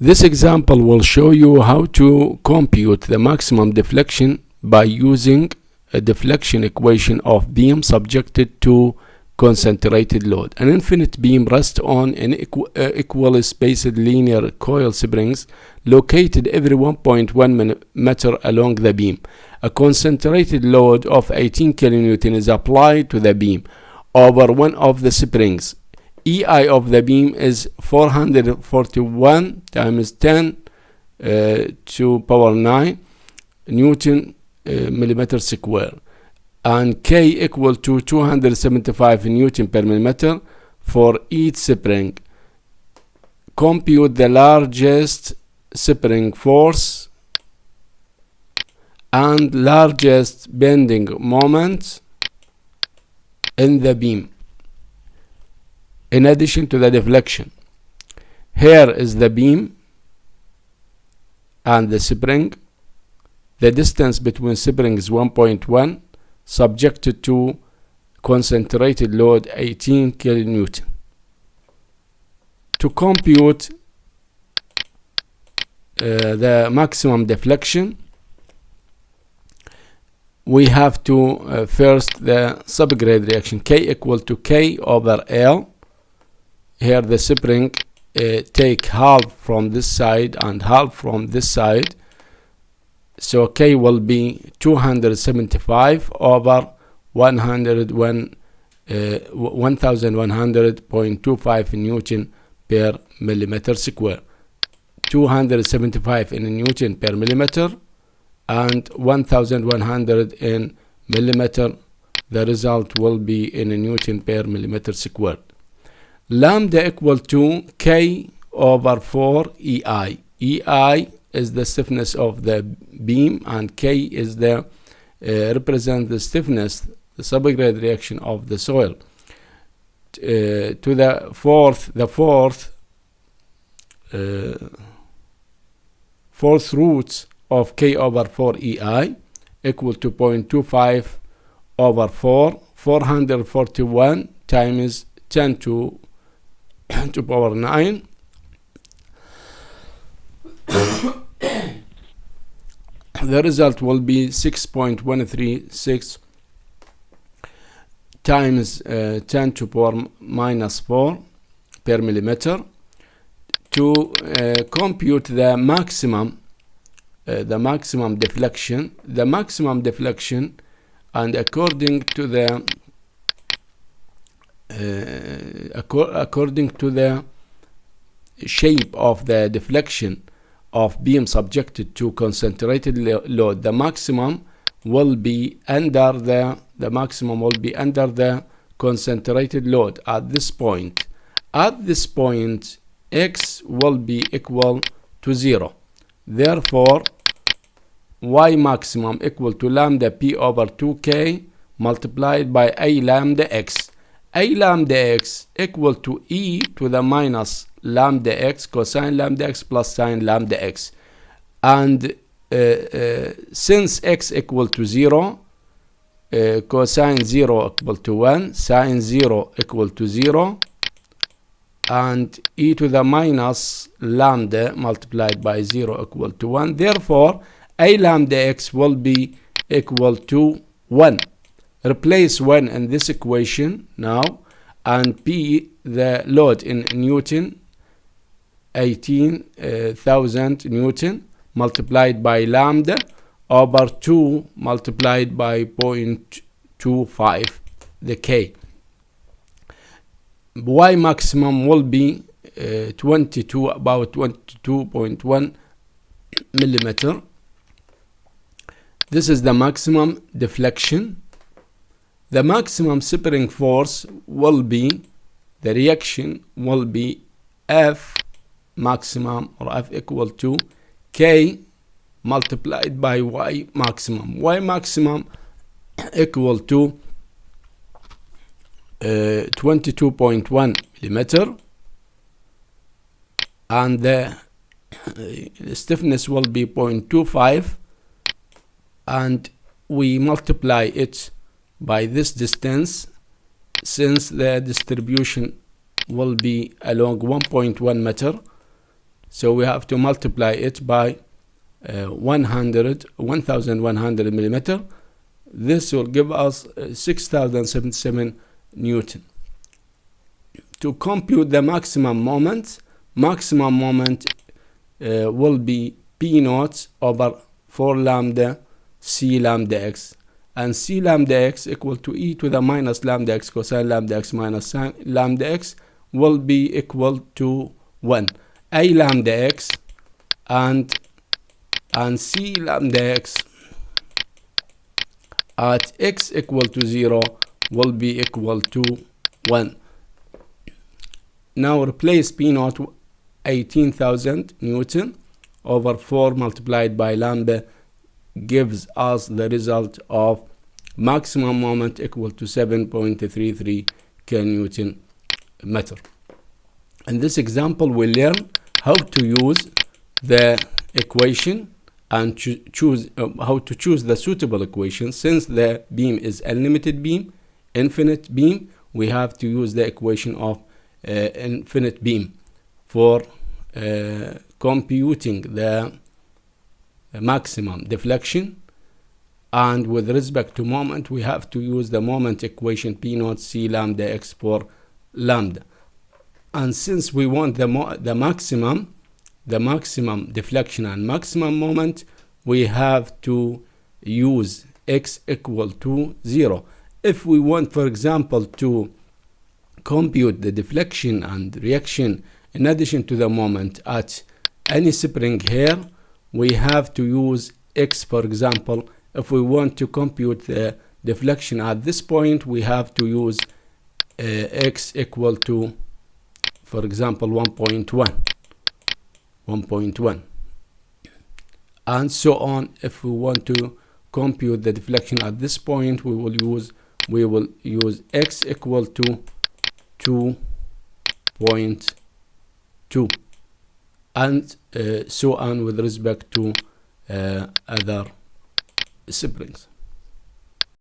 This example will show you how to compute the maximum deflection by using a deflection equation of beam subjected to concentrated load. An infinite beam rests on an equally spaced linear coil springs located every 1.1 meter along the beam. A concentrated load of 18 kN is applied to the beam over one of the springs. EI of the beam is 441 times 10 to power 9 Newton millimeter square, and K equal to 275 Newton per millimeter for each spring. Compute the largest spring force and largest bending moment in the beam, in addition to the deflection. Here is the beam and the spring. The distance between springs is 1.1, subjected to concentrated load 18 kN. To compute the maximum deflection, we have to first the subgrade reaction, K equal to K over L. Here the spring take half from this side and half from this side, so K will be 275 over 1100.25 Newton per millimeter square. 275 in Newton per millimeter and 1100 in millimeter. The result will be in Newton per millimeter squared. Lambda equal to K over 4 EI. EI is the stiffness of the beam, and K is the represent the stiffness, the subgrade reaction of the soil. To the fourth roots of K over 4 EI equal to 0.25 over 441 times 10 to power 9. The result will be 6.136 times 10 to power minus 4 per millimeter. To compute the maximum deflection, and according to the shape of the deflection of beam subjected to concentrated load, the maximum will be under the concentrated load at this point. At this point, X will be equal to 0. Therefore, Y maximum equal to lambda P over 2K multiplied by A lambda X. A lambda X equal to E to the minus lambda X cosine lambda X plus sine lambda X. And since X equal to 0, cosine 0 equal to 1, sine 0 equal to 0, and e to the minus lambda multiplied by 0 equal to 1. Therefore, A lambda X will be equal to 1. Replace 1 in this equation now, and P, the load in Newton, 18,000 Newton multiplied by lambda over 2 multiplied by 0.25, the K. Y maximum will be about 22.1 millimeter. This is the maximum deflection. The maximum spring force will be, the reaction will be F maximum, or F equal to K multiplied by Y maximum. Y maximum equal to 22.1 millimeter, and the stiffness will be 0.25, and we multiply it by this distance, since the distribution will be along 1.1 meter. So we have to multiply it by 1100 millimeter. This will give us 6077 Newton. To compute the maximum moment will be P naught over 4 lambda C lambda x, and C lambda x equal to e to the minus lambda x cosine lambda x minus sin lambda x will be equal to 1. A lambda x and C lambda x at x equal to 0 will be equal to 1. Now replace P naught 18,000 Newton over 4 multiplied by lambda gives us the result of maximum moment equal to 7.33 kN meter. In this example, we learn how to use the equation and choose how to choose the suitable equation. Since the beam is unlimited beam, infinite beam, we have to use the equation of infinite beam for computing the maximum deflection. And with respect to moment, we have to use the moment equation P naught C lambda x for lambda. And since we want the maximum deflection and maximum moment, we have to use x equal to 0. If we want, for example, to compute the deflection and reaction in addition to the moment at any spring here, we have to use x. For example, if we want to compute the deflection at this point, we have to use x equal to, for example, 1.1, and so on. If we want to compute the deflection at this point, we will use x equal to 2.2, and so on with respect to other springs.